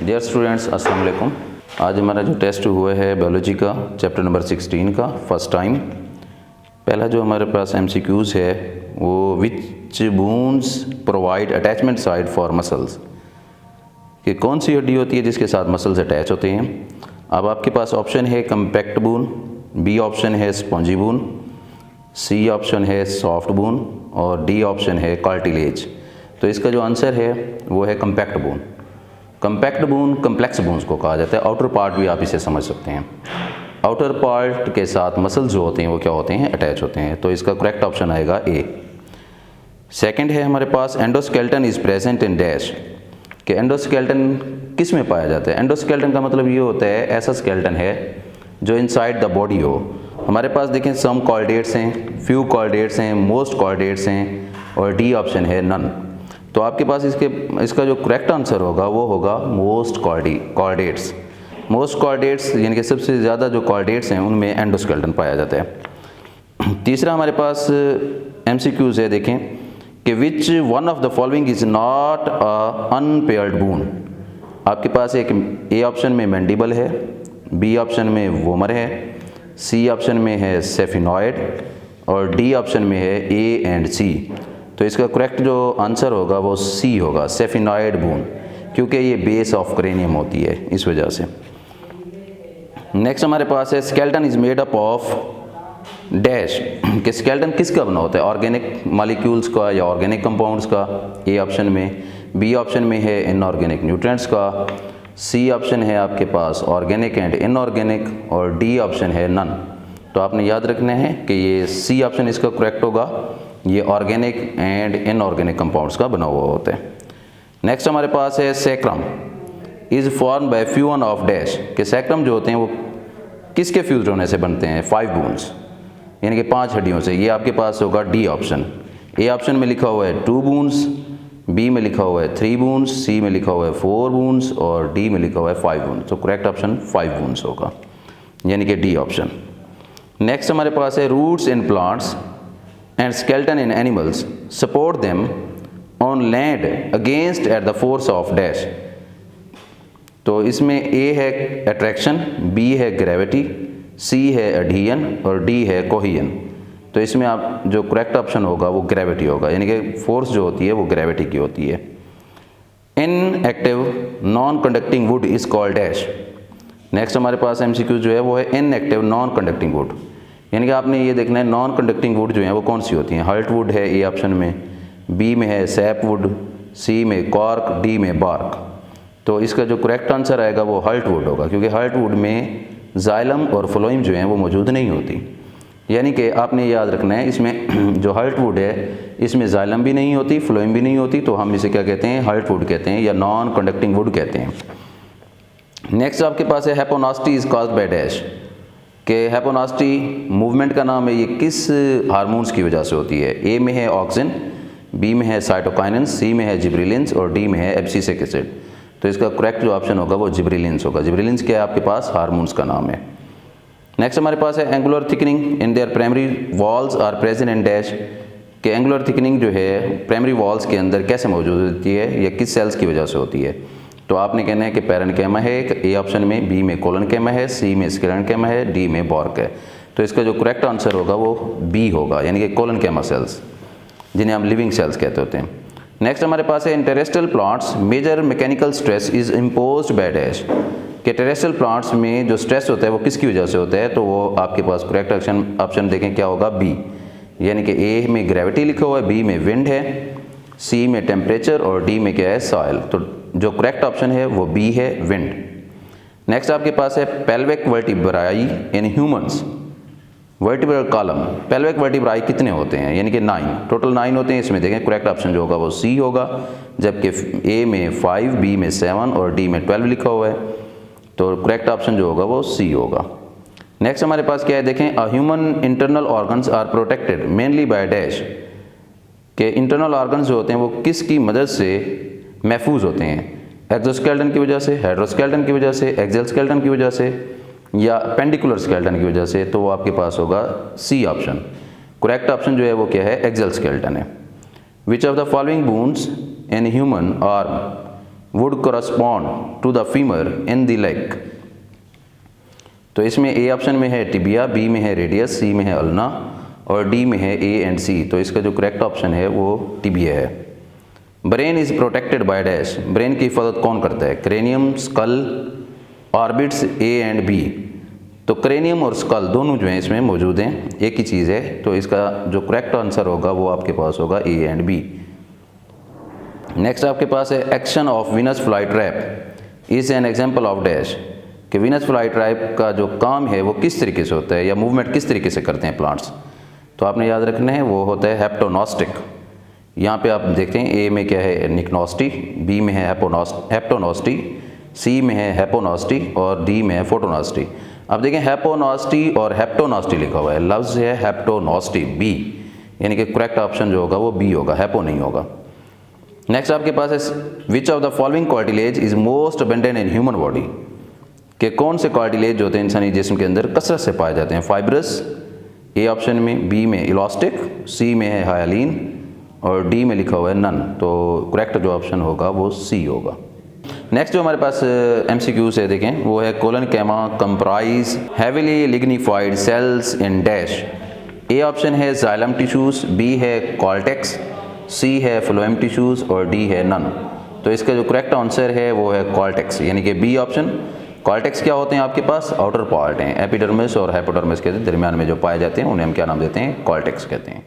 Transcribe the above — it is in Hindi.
डियर स्टूडेंट्स, अस्सलाम वालेकुम। आज हमारा जो टेस्ट हुआ है बायोलॉजी का चैप्टर नंबर 16 का फर्स्ट टाइम। पहला जो हमारे पास MCQs है वो which bones provide attachment side for muscles, कि कौन सी हड्डी होती है जिसके साथ मसल्स अटैच होते हैं। अब आपके पास ऑप्शन है कम्पैक्ट बोन, बी ऑप्शन है स्पॉन्जी बोन, सी ऑप्शन है सॉफ्ट बोन और डी ऑप्शन है कार्टिलेज। तो इसका जो आंसर है वो है compact bone. Compact bone complex bones को कहा जाता है। आउटर पार्ट भी आप इसे समझ सकते हैं। आउटर पार्ट के साथ मसल्स जो होते हैं वो क्या होते हैं, अटैच होते हैं। तो इसका करेक्ट ऑप्शन आएगा ए। सेकंड है हमारे पास endoskeleton is present in dash, कि एंडोस्केलेटन किस में पाया जाता है। एंडोस्केलेटन का मतलब ये होता है ऐसा स्केलेटन है जो इनसाइड द बॉडी हो। हमारे पास देखें सम कॉर्डेट्स हैं, फ्यू कॉर्डेट्स हैं, मोस्ट कॉर्डेट्स हैं और डी ऑप्शन है नन। तो आपके पास इसका जो करेक्ट आंसर होगा वो होगा मोस्ट कॉर्डेट्स। मोस्ट कॉर्डेट्स यानी कि सबसे ज़्यादा जो कॉर्डेट्स हैं उनमें एंडोस्केलेटन पाया जाता है। तीसरा हमारे पास MCQs है, देखें कि which one of the following is not a unpaired bone. आपके पास एक ए ऑप्शन में मैंडिबल है, बी ऑप्शन में वोमर है, सी ऑप्शन में है सेफिनॉइड और डी ऑप्शन में है ए एंड सी। तो इसका करेक्ट जो आंसर होगा वो सी होगा, सेफिनॉइड बोन, क्योंकि ये बेस ऑफ क्रेनियम होती है इस वजह से। नेक्स्ट हमारे पास है skeleton is made up of dash, कि स्केलेटन किसका बना होता है, ऑर्गेनिक मॉलिक्यूल्स का या ऑर्गेनिक कंपाउंड्स का, ए ऑप्शन में, बी ऑप्शन में है इनऑर्गेनिक न्यूट्रिएंट्स का, सी ऑप्शन है आपके पास ऑर्गेनिक एंड इनऑर्गेनिक और डी ऑप्शन है नन। तो आपने याद रखना है कि ये सी ऑप्शन इसका करेक्ट होगा, ये ऑर्गेनिक एंड इनऑर्गेनिक कंपाउंड्स का बना हुआ होता है। नेक्स्ट हमारे पास है sacrum is form by fusion of dash, कि सैक्रम जो होते हैं वो किसके फ्यूज होने से बनते हैं, 5 बोन्स यानी कि 5 हड्डियों से। ये आपके पास होगा डी ऑप्शन। ए ऑप्शन में लिखा हुआ है 2 बोन्स, बी में लिखा हुआ है 3 बोन्स, सी में लिखा हुआ है 4 बोन्स और डी में लिखा हुआ है 5 बोन्स। तो करेक्ट ऑप्शन 5 बोन्स होगा, यानी कि डी ऑप्शन। नेक्स्ट हमारे पास है roots in plants and skeleton in animals support them on land against at the force of dash। तो इसमें A है अट्रैक्शन, B है ग्रेविटी, C है एडहियन और D है कोहियन। तो इसमें आप जो करेक्ट ऑप्शन होगा वो ग्रेविटी होगा, यानी कि फोर्स जो होती है वो ग्रेविटी की होती है। Inactive non conducting would is called dash. Next हमारे पास MCQ जो है वो है इनएक्टिव नॉन कंडक्टिंग वुड, यानी कि आपने ये देखना है नॉन कंडक्टिंग वुड जो है वो कौन सी होती हैं। हर्ट वुड है ए ऑप्शन में, बी में है सैप वुड, सी में कॉर्क, डी में बार्क। तो इसका जो करेक्ट आंसर आएगा वो हर्ट वुड होगा, क्योंकि हर्ट वुड में जाइलम और फ्लोइम जो हैं वो मौजूद नहीं होती। यानी कि आपने याद रखना है इसमें जो हर्ट वुड है इसमें जाइलम भी नहीं होती, फ्लोइम भी नहीं होती, तो हम इसे क्या कहते हैं, हर्ट वुड कहते हैं या नॉन कंडक्टिंग वुड कहते हैं। नेक्स्ट आपके पास है हेपोनास्टी इज कॉज्ड बाय डैश, कि हेपोनास्टी मूवमेंट का नाम है, ये किस हार्मोन्स की वजह से होती है। ए में है ऑक्सिन, बी में है साइटोकाइनिन, सी में है जिब्रेलिन्स और डी में है एब्सिसिक एसिड। तो इसका करेक्ट जो ऑप्शन होगा वो जिब्रेलिन्स होगा। जिब्रेलिन्स क्या है आपके पास, हार्मोन्स का नाम है। नेक्स्ट हमारे पास है angular thickening in their primary walls are present in dash, कि एंगुलर थिकनिंग जो है प्राइमरी वॉल्स के अंदर कैसे मौजूद होती है या किस सेल्स की वजह से होती है। तो आपने कहना है कि पैरेन्काइमा है ए ऑप्शन में, बी में कोलनकाइमा है, सी में स्क्लेरेन्काइमा है, डी में बॉर्क है। तो इसका जो करेक्ट आंसर होगा वो बी होगा, यानी कि कोलनकाइमा सेल्स, जिन्हें हम लिविंग सेल्स कहते होते हैं। नेक्स्ट हमारे पास है in terrestrial plants major mechanical stress is imposed by dash, कि टेरेस्ट्रियल प्लांट्स में जो स्ट्रेस होता है वो किसकी वजह से होता है। तो वो आपके पास करेक्ट ऑप्शन देखें क्या होगा, बी, यानी कि ए में ग्रेविटी लिखा हुआ है, बी में विंड है, सी में टेम्परेचर और डी में क्या है, सॉइल। तो जो करेक्ट ऑप्शन है वो बी है, विंड। नेक्स्ट आपके पास है pelvic vertebrae in humans, vertebral column. Pelvic vertebrae कितने होते हैं, यानी कि 9, टोटल 9 होते हैं। इसमें देखें करेक्ट ऑप्शन जो होगा वो सी होगा, जबकि ए में 5, बी में 7 और डी में 12 लिखा हुआ है। तो करेक्ट ऑप्शन जो होगा वो सी होगा। नेक्स्ट हमारे पास क्या है, देखें a human internal organs are protected mainly by dash, के इंटरनल ऑर्गन्स जो होते हैं वो किसकी मदद से महफूज होते हैं। एक्सोस्केलेटन की वजह से, हाइड्रोस्केलेटन की वजह से, एक्सियल स्केलेटन की वजह से या पेंडिकुलर स्केलेटन की वजह से। तो वो आपके पास होगा सी ऑप्शन। करेक्ट ऑप्शन जो है वो क्या है, एक्सियल स्केलेटन है। Which of the following bones in human arm would correspond to the femur in the leg. तो इसमें ए ऑप्शन में है टिबिया, बी में है रेडियस, सी में है अल्ना और डी में है ए एंड सी। तो इसका जो करेक्ट ऑप्शन है वो टिबिया है। Brain is protected by dash, brain की हिफाजत कौन करता है? Cranium, skull, orbits, A and B. तो क्रेनियम और स्कल दोनों जो हैं इसमें मौजूद हैं, एक ही चीज़ है। तो इसका जो करेक्ट आंसर होगा वो आपके पास होगा ए एंड बी। नेक्स्ट आपके पास है action of Venus fly trap is an example of dash, कि वीनस फ्लाई ट्रैप का जो काम है वो किस तरीके से होता है या मूवमेंट किस तरीके से करते हैं प्लांट्स। तो आपने याद रखना है वो होता है हेप्टोनॉस्टिक। यहाँ पे आप देखते हैं ए में क्या है निक्नोस्टी, बी में है हेप्टोनॉस्टी, सी में है हेपोनॉस्टी और डी में है फोटोनॉस्टी। अब देखें हेपोनॉस्टी और हेप्टोनॉस्टी लिखा हुआ है, लफ्ज़ है हेप्टोनॉस्टी बी, यानी कि करेक्ट ऑप्शन जो होगा वो बी होगा, हेपो नहीं होगा। नेक्स्ट आपके पास है which of the following cartilage is most abundant in human body, कि कौन से कार्टिलेज जो होते हैं इंसानी जिस्म के अंदर कसरत से पाए जाते हैं? फाइब्रस ए ऑप्शन में, बी में इलास्टिक, सी में है हायालीन और डी में लिखा हुआ है नन। तो करेक्ट जो ऑप्शन होगा वो सी होगा। नेक्स्ट जो हमारे पास MCQ से देखें वो है collenchyma comprise heavily lignified cells in dash. A option है जाइलम टिश्यूज, बी है कॉर्टेक्स, सी है फ्लोएम टिश्यूज और डी है नन। तो इसका जो करेक्ट आंसर है वो है कॉर्टेक्स, यानी कि बी ऑप्शन। कॉर्टेक्स क्या होते हैं आपके पास? आउटर पार्ट हैं, एपिडर्मिस और हाइपोडर्मिस के दरमियान में जो पाए जाते हैं उन्हें हम क्या नाम देते हैं? कॉर्टेक्स कहते हैं।